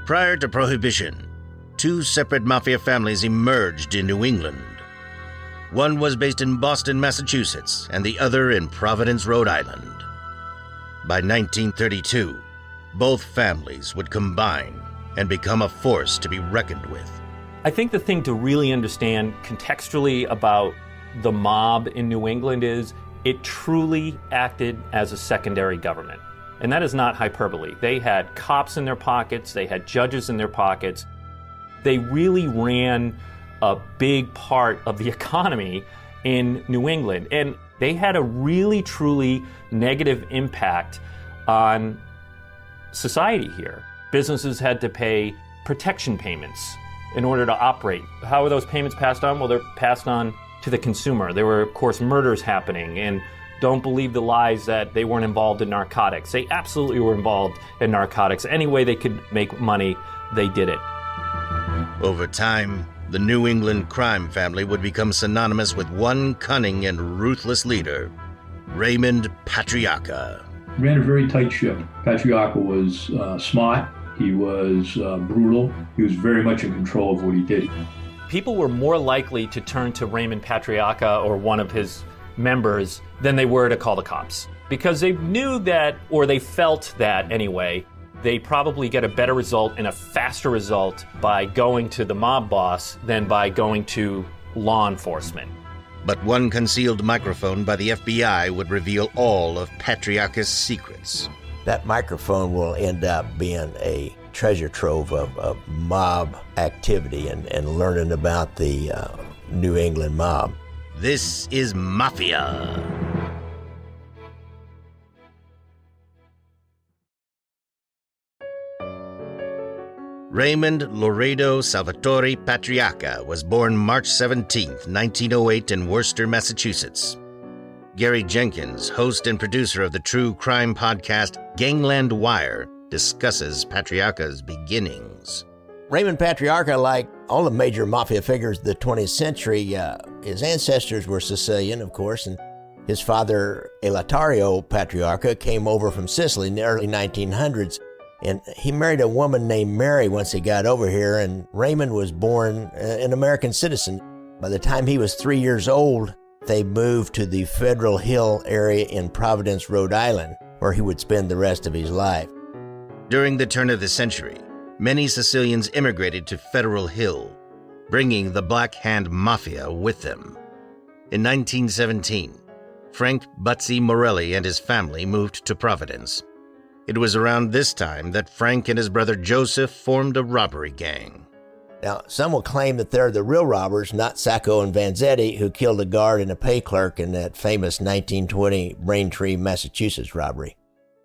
Prior to Prohibition, two separate mafia families emerged in New England. One was based in Boston, Massachusetts, and the other in Providence, Rhode Island. By 1932, both families would combine and become a force to be reckoned with. I think the thing to really understand contextually about the mob in New England is it truly acted as a secondary government. And that is not hyperbole. They had cops in their pockets, they had judges in their pockets. They really ran a big part of the economy in New England. And they had a really, truly negative impact on society here. Businesses had to pay protection payments in order to operate. How are those payments passed on? Well, they're passed on to the consumer. There were, of course, murders happening, and don't believe the lies that they weren't involved in narcotics. They absolutely were involved in narcotics. Any way they could make money, they did it. Over time, the New England crime family would become synonymous with one cunning and ruthless leader, Raymond Patriarca. Ran a very tight ship. Patriarca was smart. He was brutal. He was very much in control of what he did. People were more likely to turn to Raymond Patriarca or one of his members than they were to call the cops. Because they knew that, or they felt that anyway, they probably get a better result and a faster result by going to the mob boss than by going to law enforcement. But one concealed microphone by the FBI would reveal all of Patriarca's secrets. That microphone will end up being a treasure trove of mob activity and learning about the New England mob. This is Mafia. Raymond Loredo Salvatore Patriarca was born March 17, 1908 in Worcester, Massachusetts. Gary Jenkins, host and producer of the true crime podcast Gangland Wire, discusses Patriarca's beginnings. Raymond Patriarca, like all the major mafia figures of the 20th century, his ancestors were Sicilian, of course, and his father, Eleuterio Patriarca, came over from Sicily in the early 1900s. And he married a woman named Mary once he got over here, and Raymond was born an American citizen. By the time he was 3 years old, they moved to the Federal Hill area in Providence, Rhode Island, where he would spend the rest of his life. During the turn of the century, many Sicilians immigrated to Federal Hill, bringing the Black Hand Mafia with them. In 1917, Frank Butsy Morelli and his family moved to Providence. It was around this time that Frank and his brother Joseph formed a robbery gang. Now, some will claim that they're the real robbers, not Sacco and Vanzetti, who killed a guard and a pay clerk in that famous 1920 Braintree, Massachusetts robbery.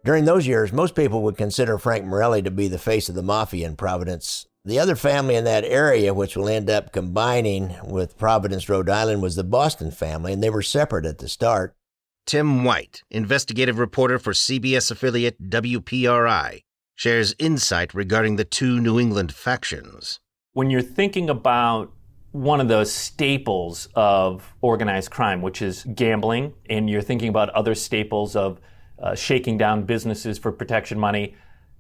During those years, most people would consider Frank Morelli to be the face of the mafia in Providence. The other family in that area, which will end up combining with Providence, Rhode Island, was the Boston family, and they were separate at the start. Tim White, investigative reporter for CBS affiliate WPRI, shares insight regarding the two New England factions. When you're thinking about one of the staples of organized crime, which is gambling, and you're thinking about other staples of shaking down businesses for protection money,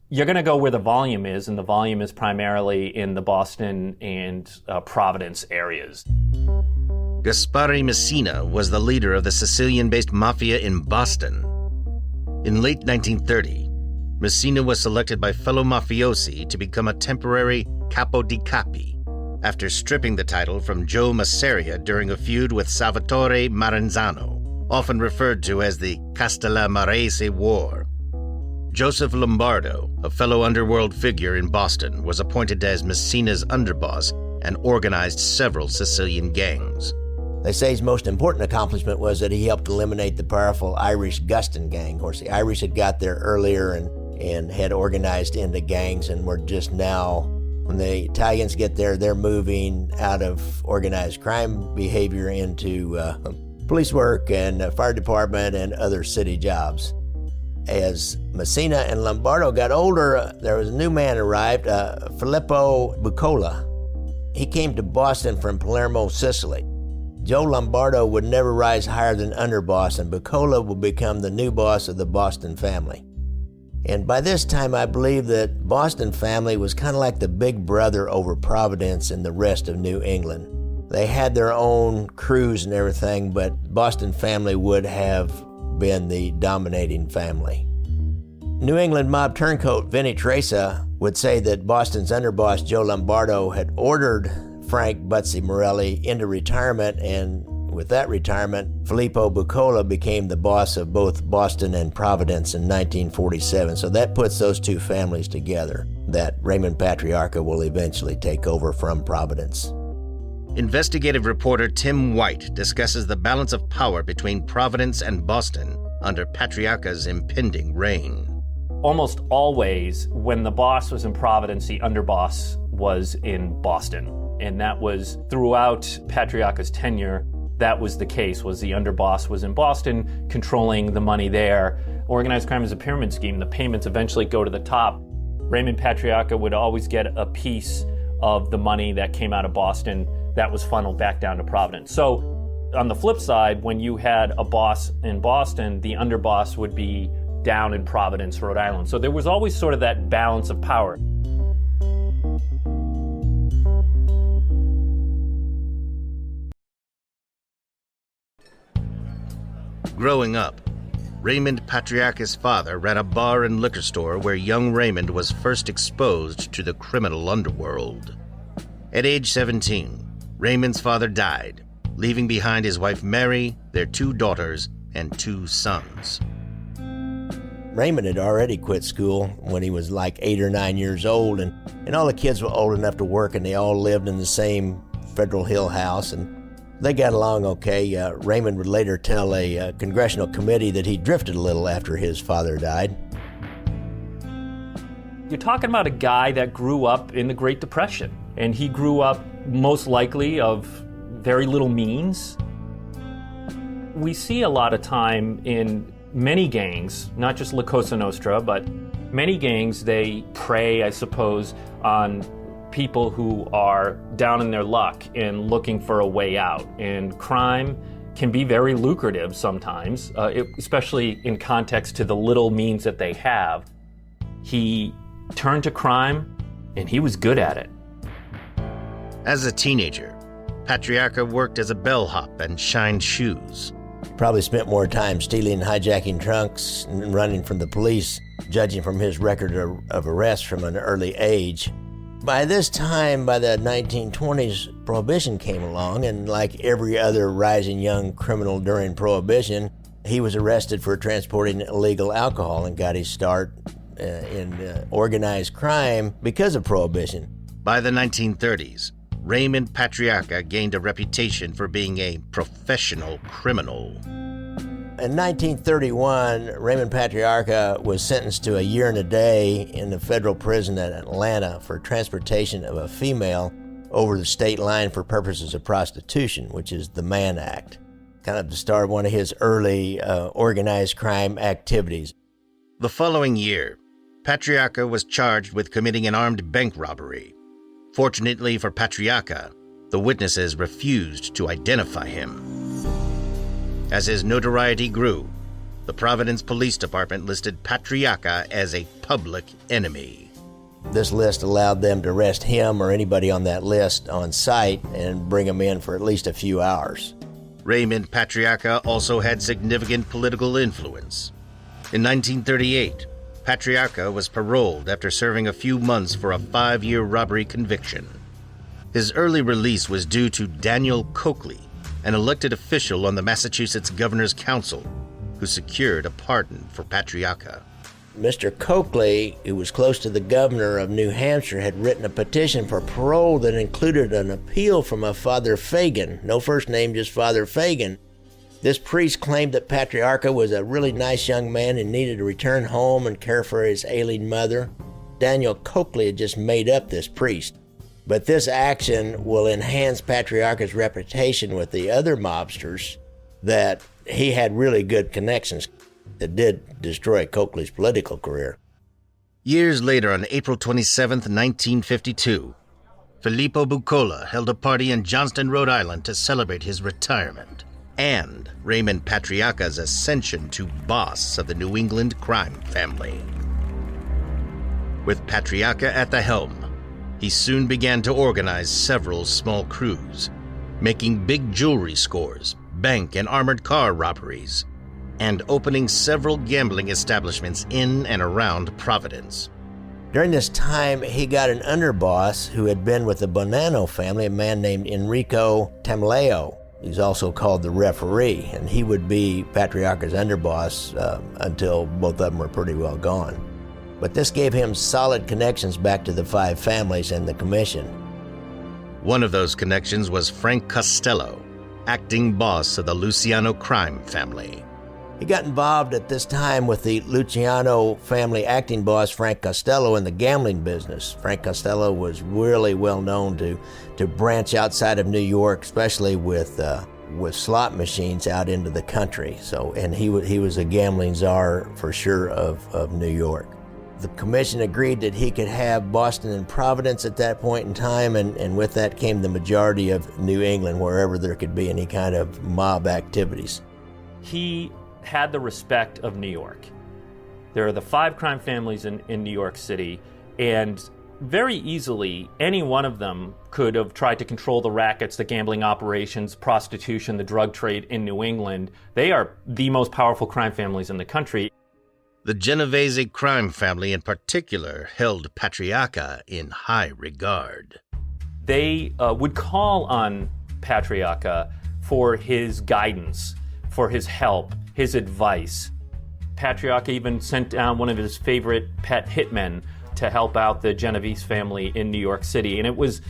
you're going to go where the volume is, and the volume is primarily in the Boston and Providence areas. Gaspare Messina was the leader of the Sicilian-based mafia in Boston. In late 1930, Messina was selected by fellow mafiosi to become a temporary capo di capi after stripping the title from Joe Masseria during a feud with Salvatore Maranzano, often referred to as the Castellamarese War. Joseph Lombardo, a fellow underworld figure in Boston, was appointed as Messina's underboss and organized several Sicilian gangs. They say his most important accomplishment was that he helped eliminate the powerful Irish Guston gang. Of course, the Irish had got there earlier and had organized into gangs, and were just now, when the Italians get there, they're moving out of organized crime behavior into police work and fire department and other city jobs. As Messina and Lombardo got older, there was a new man arrived, Filippo Bucola. He came to Boston from Palermo, Sicily. Joe Lombardo would never rise higher than underboss, and Bucola would become the new boss of the Boston family. And by this time, I believe that Boston family was kind of like the big brother over Providence and the rest of New England. They had their own crews and everything, but Boston family would have been the dominating family. New England mob turncoat Vinnie Teresa would say that Boston's underboss Joe Lombardo had ordered Frank Butsy Morelli into retirement, and with that retirement, Filippo Buccola became the boss of both Boston and Providence in 1947. So that puts those two families together, that Raymond Patriarca will eventually take over from Providence. Investigative reporter Tim White discusses the balance of power between Providence and Boston under Patriarca's impending reign. Almost always, when the boss was in Providence, the underboss was in Boston. And that was throughout Patriarca's tenure. That was the case, was the underboss was in Boston, controlling the money there. Organized crime is a pyramid scheme. The payments eventually go to the top. Raymond Patriarca would always get a piece of the money that came out of Boston that was funneled back down to Providence. So on the flip side, when you had a boss in Boston, the underboss would be down in Providence, Rhode Island. So there was always sort of that balance of power. Growing up, Raymond Patriarca's father ran a bar and liquor store where young Raymond was first exposed to the criminal underworld. At age 17, Raymond's father died, leaving behind his wife Mary, their 2 daughters, and 2 sons. Raymond had already quit school when he was like 8 or 9 years old, and all the kids were old enough to work, and they all lived in the same Federal Hill house, and they got along okay. Raymond would later tell a congressional committee that he drifted a little after his father died. You're talking about a guy that grew up in the Great Depression, and he grew up most likely of very little means. We see a lot of time in many gangs, not just La Cosa Nostra, but many gangs, they prey, I suppose, on people who are down in their luck and looking for a way out. And crime can be very lucrative sometimes, especially in context to the little means that they have. He turned to crime, and he was good at it. As a teenager, Patriarca worked as a bellhop and shined shoes. Probably spent more time stealing, hijacking trunks, and running from the police, judging from his record of arrests from an early age. By this time, by the 1920s, Prohibition came along, and like every other rising young criminal during Prohibition, he was arrested for transporting illegal alcohol and got his start in organized crime because of Prohibition. By the 1930s, Raymond Patriarca gained a reputation for being a professional criminal. In 1931, Raymond Patriarca was sentenced to a year and a day in the federal prison at Atlanta for transportation of a female over the state line for purposes of prostitution, which is the Mann Act, kind of to start one of his early organized crime activities. The following year, Patriarca was charged with committing an armed bank robbery. Fortunately for Patriarca, the witnesses refused to identify him. As his notoriety grew, the Providence Police Department listed Patriarca as a public enemy. This list allowed them to arrest him or anybody on that list on site and bring him in for at least a few hours. Raymond Patriarca also had significant political influence. In 1938, Patriarca was paroled after serving a few months for a 5-year robbery conviction. His early release was due to Daniel Coakley, an elected official on the Massachusetts Governor's Council, who secured a pardon for Patriarca. Mr. Coakley, who was close to the governor of New Hampshire, had written a petition for parole that included an appeal from a Father Fagan. No first name, just Father Fagan. This priest claimed that Patriarca was a really nice young man and needed to return home and care for his ailing mother. Daniel Coakley had just made up this priest. But this action will enhance Patriarca's reputation with the other mobsters, that he had really good connections that did destroy Coakley's political career. Years later, on April 27, 1952, Filippo Buccola held a party in Johnston, Rhode Island to celebrate his retirement and Raymond Patriarca's ascension to boss of the New England crime family. With Patriarca at the helm, he soon began to organize several small crews, making big jewelry scores, bank and armored car robberies, and opening several gambling establishments in and around Providence. During this time, he got an underboss who had been with the Bonanno family, a man named Enrico Tamleo. He's also called the referee, and he would be Patriarca's underboss until both of them were pretty well gone. But this gave him solid connections back to the five families and the commission. One of those connections was Frank Costello, acting boss of the Luciano crime family. He got involved at this time with the Luciano family acting boss Frank Costello in the gambling business. Frank Costello was really well known to branch outside of New York, especially with slot machines out into the country. So, and he was a gambling czar for sure of New York. The commission agreed that he could have Boston and Providence at that point in time, and with that came the majority of New England, wherever there could be any kind of mob activities. He had the respect of New York. There are the five crime families in New York City, and very easily any one of them could have tried to control the rackets, the gambling operations, prostitution, the drug trade in New England. They are the most powerful crime families in the country. The Genovese crime family in particular held Patriarca in high regard. They would call on Patriarca for his guidance, for his help, his advice. Patriarca even sent down one of his favorite pet hitmen to help out the Genovese family in New York City. And it was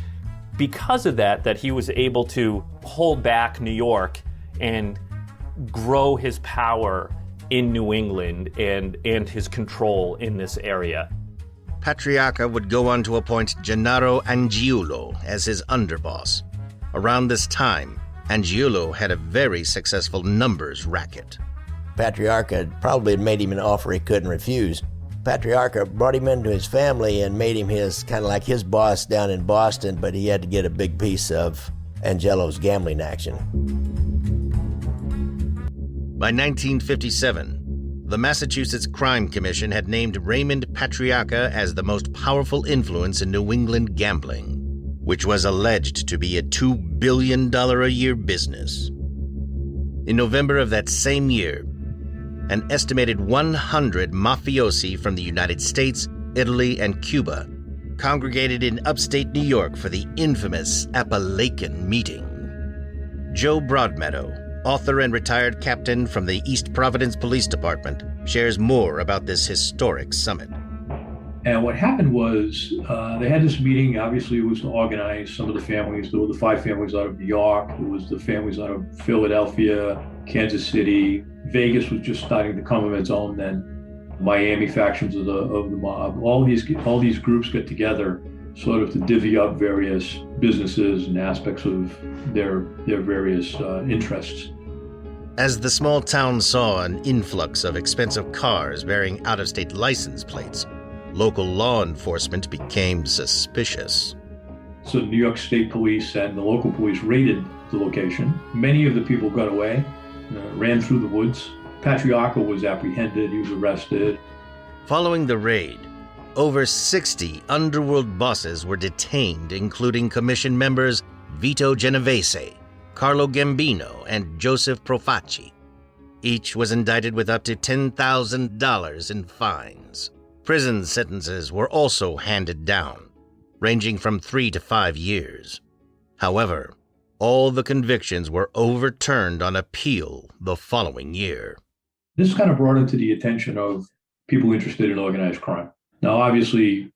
because of that he was able to hold back New York and grow his power in New England and his control in this area. Patriarca would go on to appoint Gennaro Angiulo as his underboss. Around this time, Angiulo had a very successful numbers racket. Patriarca probably had made him an offer he couldn't refuse. Patriarca brought him into his family and made him his kind of like his boss down in Boston, but he had to get a big piece of Angelo's gambling action. By 1957, the Massachusetts Crime Commission had named Raymond Patriarca as the most powerful influence in New England gambling, which was alleged to be a $2 billion a year business. In November of that same year, an estimated 100 mafiosi from the United States, Italy, and Cuba congregated in upstate New York for the infamous Appalachian meeting. Joe Broadmeadow, author and retired captain from the East Providence Police Department, shares more about this historic summit. And what happened was they had this meeting. Obviously, it was to organize some of the families. There were the five families out of New York. There was the families out of Philadelphia, Kansas City. Vegas was just starting to come of its own then. Miami factions of the mob. All these groups get together sort of to divvy up various businesses and aspects of their various interests. As the small town saw an influx of expensive cars bearing out-of-state license plates, local law enforcement became suspicious. So New York State Police and the local police raided the location. Many of the people got away, ran through the woods. Patriarca was apprehended, he was arrested. Following the raid, over 60 underworld bosses were detained, including commission members Vito Genovese, Carlo Gambino, and Joseph Profaci. Each was indicted with up to $10,000 in fines. Prison sentences were also handed down, ranging from 3 to 5 years. However, all the convictions were overturned on appeal the following year. This kind of brought it to the attention of people interested in organized crime. Now, obviously,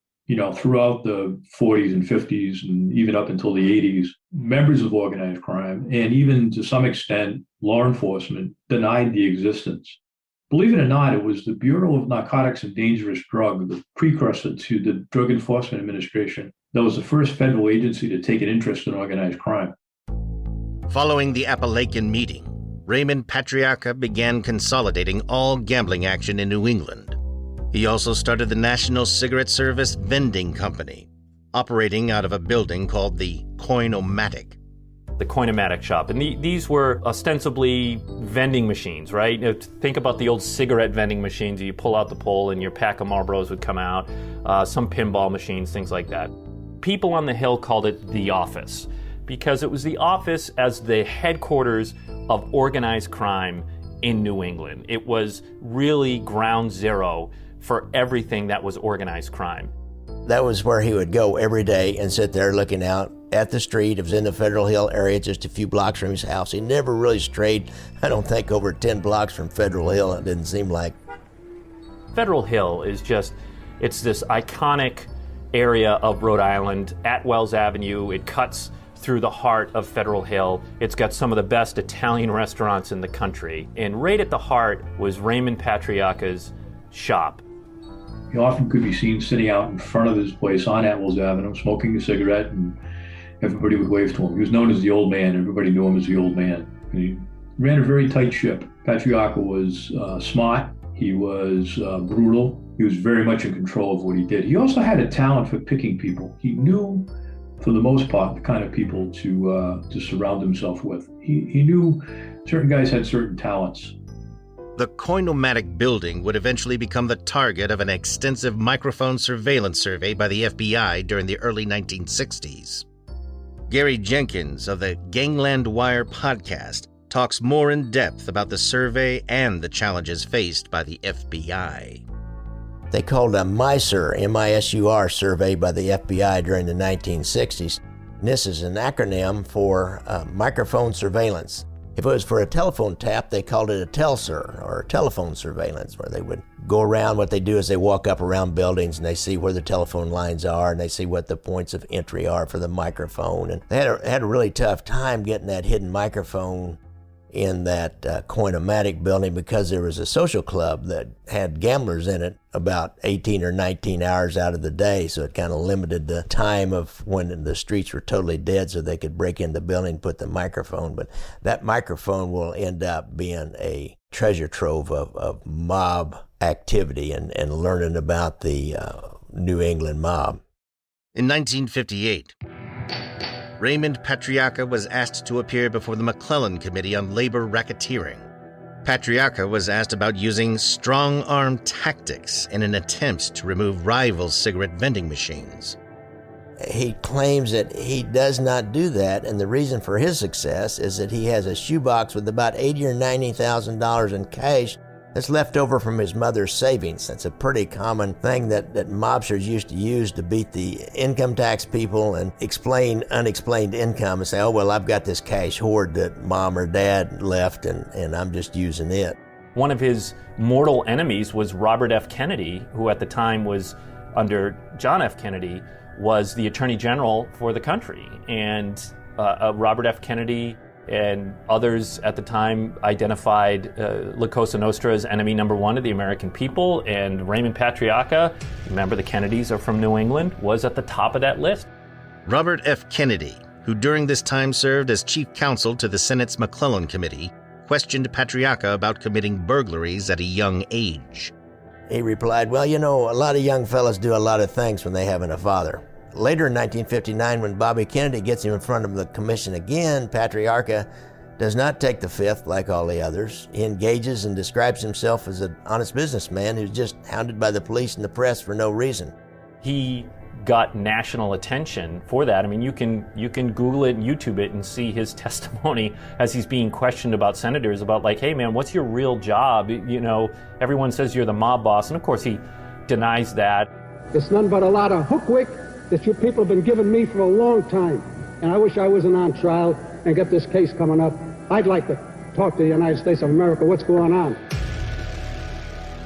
throughout the 40s and 50s and even up until the 80s, members of organized crime and even to some extent law enforcement denied the existence. Believe it or not, it was the Bureau of Narcotics and Dangerous Drugs, the precursor to the Drug Enforcement Administration, that was the first federal agency to take an interest in organized crime. Following the Appalachian meeting, Raymond Patriarca began consolidating all gambling action in New England. He also started the National Cigarette Service Vending Company, operating out of a building called the Coin-O-Matic. the Coinomatic shop. And these were ostensibly vending machines, right? Think about the old cigarette vending machines. You pull out the pole and your pack of Marlboros would come out, some pinball machines, things like that. People on the Hill called it the office because it was the office as the headquarters of organized crime in New England. It was really ground zero for everything that was organized crime. That was where he would go every day and sit there looking out at the street. It was in the Federal Hill area, just a few blocks from his house. He never really strayed, I don't think, over 10 blocks from Federal Hill, it didn't seem like. Federal Hill is just, it's this iconic area of Rhode Island at Wells Avenue. It cuts through the heart of Federal Hill. It's got some of the best Italian restaurants in the country. And right at the heart was Raymond Patriarca's shop. He often could be seen sitting out in front of his place on Wells Avenue, smoking a cigarette, and everybody would wave to him. He was known as the old man. Everybody knew him as the old man. And he ran a very tight ship. Patriarca was smart. He was brutal. He was very much in control of what he did. He also had a talent for picking people. He knew, for the most part, the kind of people to surround himself with. He knew certain guys had certain talents. The Coinomatic building would eventually become the target of an extensive microphone surveillance survey by the FBI during the early 1960s. Gary Jenkins of the Gangland Wire podcast talks more in depth about the survey and the challenges faced by the FBI. They called a MISUR, M-I-S-U-R, survey by the FBI during the 1960s. And this is an acronym for microphone surveillance. If it was for a telephone tap, they called it a TELSUR, or telephone surveillance, where they would go around. What they do is they walk up around buildings and they see where the telephone lines are and they see what the points of entry are for the microphone. And they had a really tough time getting that hidden microphone in that Coinomatic building because there was a social club that had gamblers in it about 18 or 19 hours out of the day, so it kind of limited the time of when the streets were totally dead so they could break in the building and put the microphone. But that microphone will end up being a treasure trove of mob activity and learning about the New England mob. In 1958, Raymond Patriarca was asked to appear before the McClellan Committee on Labor Racketeering. Patriarca was asked about using strong-arm tactics in an attempt to remove rival cigarette vending machines. He claims that he does not do that, and the reason for his success is that he has a shoebox with about $80,000 or $90,000 in cash that's left over from his mother's savings. That's a pretty common thing that mobsters used to use to beat the income tax people and explain unexplained income and say, oh, well, I've got this cash hoard that mom or dad left and I'm just using it. One of his mortal enemies was Robert F. Kennedy, who at the time was under John F. Kennedy, was the Attorney General for the country. And Robert F. Kennedy and others at the time identified La Cosa Nostra as enemy number one of the American people, and Raymond Patriarca, remember the Kennedys are from New England, was at the top of that list. Robert F. Kennedy, who during this time served as chief counsel to the Senate's McClellan Committee, questioned Patriarca about committing burglaries at a young age. He replied, well, you know, a lot of young fellas do a lot of things when they haven't a father. Later in 1959, when Bobby Kennedy gets him in front of the commission again, Patriarca does not take the fifth like all the others. He engages and describes himself as an honest businessman who's just hounded by the police and the press for no reason. He got national attention for that. I mean, you can Google it and YouTube it and see his testimony as he's being questioned about senators about like, hey man, what's your real job? You know, everyone says you're the mob boss, and of course he denies that. It's none but a lot of hookwick that you people have been giving me for a long time. And I wish I wasn't on trial and get this case coming up. I'd like to talk to the United States of America. What's going on?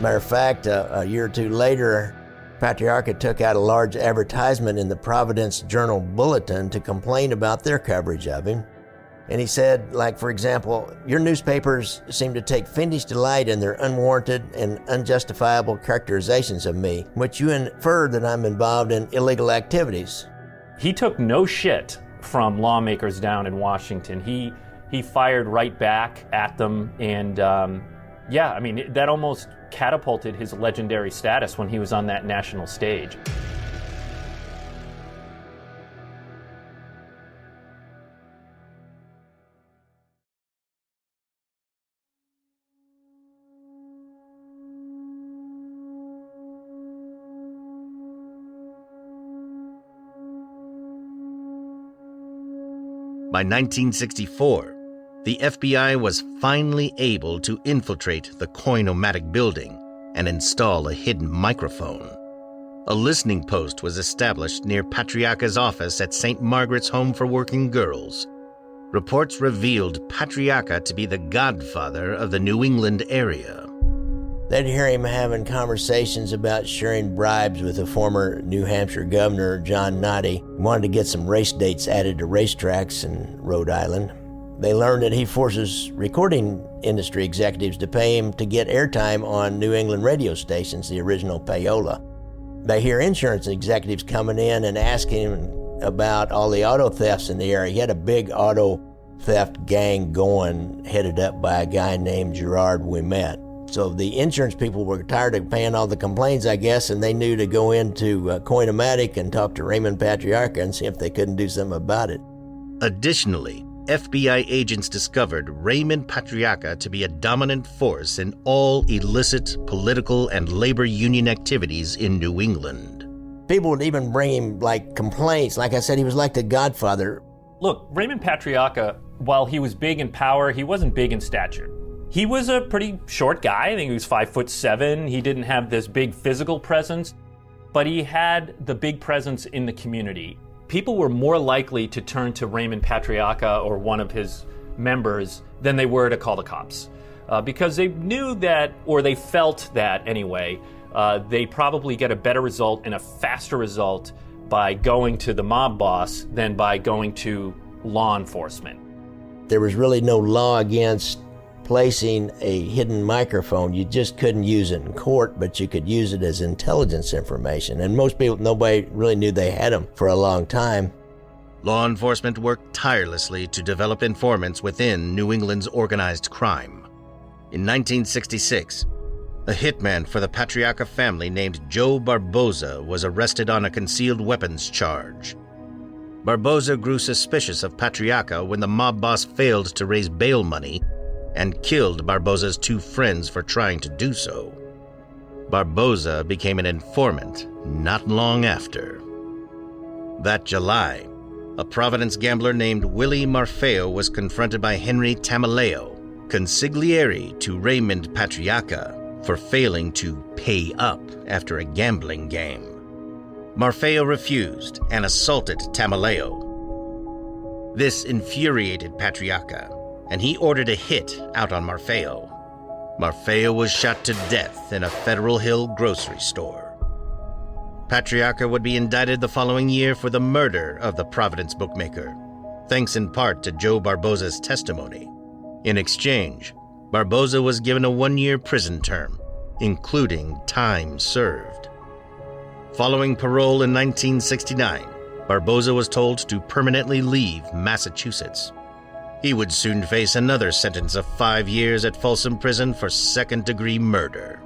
Matter of fact, a year or two later, Patriarca took out a large advertisement in the Providence Journal Bulletin to complain about their coverage of him. And he said, like, for example, your newspapers seem to take fiendish delight in their unwarranted and unjustifiable characterizations of me, which you infer that I'm involved in illegal activities. He took no shit from lawmakers down in Washington. He fired right back at them, and yeah, I mean, that almost catapulted his legendary status when he was on that national stage. By 1964, the FBI was finally able to infiltrate the Coin-O-Matic building and install a hidden microphone. A listening post was established near Patriarca's office at St. Margaret's Home for Working Girls. Reports revealed Patriarca to be the godfather of the New England area. They'd hear him having conversations about sharing bribes with the former New Hampshire governor, John Noddy. He wanted to get some race dates added to racetracks in Rhode Island. They learned that he forces recording industry executives to pay him to get airtime on New England radio stations, the original payola. They hear insurance executives coming in and asking him about all the auto thefts in the area. He had a big auto theft gang going, headed up by a guy named Gerard Ouimet. So the insurance people were tired of paying all the complaints, I guess, and they knew to go into Coin-O-Matic and talk to Raymond Patriarca and see if they couldn't do something about it. Additionally, FBI agents discovered Raymond Patriarca to be a dominant force in all illicit political and labor union activities in New England. People would even bring him, complaints. Like I said, he was like the godfather. Look, Raymond Patriarca, while he was big in power, he wasn't big in stature. He was a pretty short guy. I think he was 5'7". He didn't have this big physical presence, but he had the big presence in the community. People were more likely to turn to Raymond Patriarca or one of his members than they were to call the cops. Because they knew that, or they felt that anyway, they probably get a better result and a faster result by going to the mob boss than by going to law enforcement. There was really no law against placing a hidden microphone. You just couldn't use it in court, but you could use it as intelligence information. And most people, nobody really knew they had them for a long time. Law enforcement worked tirelessly to develop informants within New England's organized crime. In 1966, a hitman for the Patriarca family named Joe Barboza was arrested on a concealed weapons charge. Barboza grew suspicious of Patriarca when the mob boss failed to raise bail money and killed Barboza's two friends for trying to do so. Barboza became an informant not long after. That July, a Providence gambler named Willie Marfeo was confronted by Henry Tamaleo, consigliere to Raymond Patriarca, for failing to pay up after a gambling game. Marfeo refused and assaulted Tamaleo. This infuriated Patriarca, and he ordered a hit out on Marfeo. Marfeo was shot to death in a Federal Hill grocery store. Patriarca would be indicted the following year for the murder of the Providence bookmaker, thanks in part to Joe Barboza's testimony. In exchange, Barboza was given a 1-year prison term, including time served. Following parole in 1969, Barboza was told to permanently leave Massachusetts. He would soon face another sentence of 5 years at Folsom Prison for second-degree murder.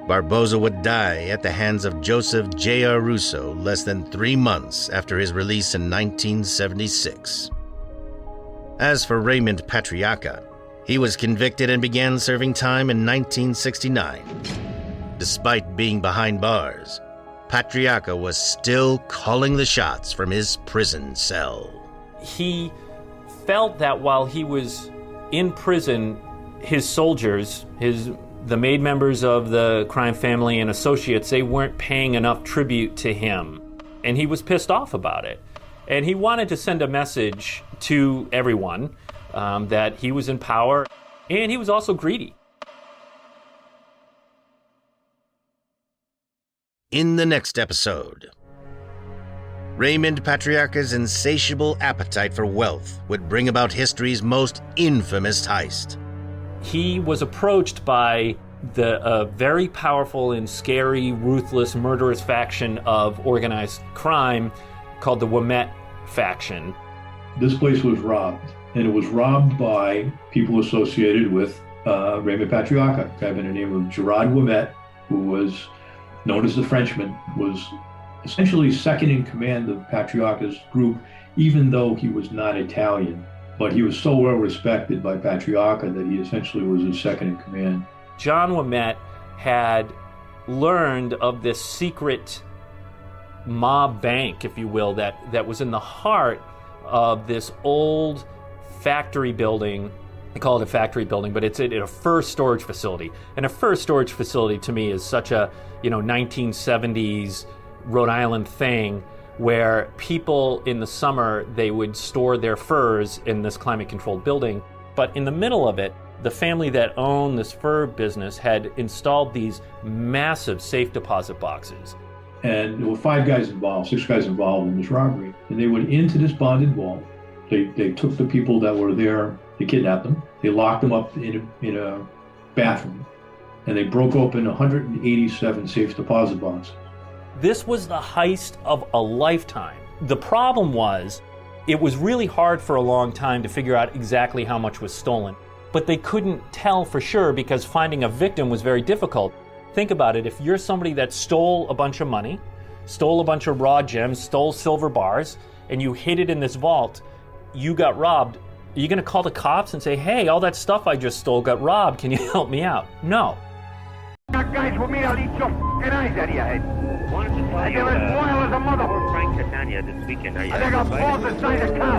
Barboza would die at the hands of Joseph J.R. Russo less than 3 months after his release in 1976. As for Raymond Patriarca, he was convicted and began serving time in 1969. Despite being behind bars, Patriarca was still calling the shots from his prison cell. He felt that while he was in prison, his soldiers, the maid members of the crime family and associates, they weren't paying enough tribute to him. And he was pissed off about it. And he wanted to send a message to everyone that he was in power, and he was also greedy. In the next episode, Raymond Patriarca's insatiable appetite for wealth would bring about history's most infamous heist. He was approached by the very powerful and scary, ruthless, murderous faction of organized crime called the Ouimet faction. This place was robbed, and it was robbed by people associated with Raymond Patriarca, a guy by the name of Gerard Ouimet, who was known as the Frenchman, was essentially second in command of Patriarca's group, even though he was not Italian. But he was so well respected by Patriarca that he essentially was his second in command. John Ouimet had learned of this secret mob bank, if you will, that was in the heart of this old factory building. I call it a factory building, but it's a fur storage facility. And a fur storage facility to me is such a 1970s Rhode Island thing, where people in the summer, they would store their furs in this climate-controlled building. But in the middle of it, the family that owned this fur business had installed these massive safe deposit boxes. And there were 6 guys involved in this robbery. And they went into this bonded vault. They took the people that were there, they kidnapped them, they locked them up in a bathroom, and they broke open 187 safe deposit boxes. This was the heist of a lifetime. The problem was, it was really hard for a long time to figure out exactly how much was stolen. But they couldn't tell for sure because finding a victim was very difficult. Think about it, if you're somebody that stole a bunch of money, stole a bunch of raw gems, stole silver bars, and you hid it in this vault, you got robbed, are you gonna call the cops and say, hey, all that stuff I just stole got robbed, can you help me out? No. That guys will meet, I'll eat your f***ing eyes out of your head. Wanted to tell I you, get as loyal as a mother. Frank Catania this weekend. I think I'll fall the side of town.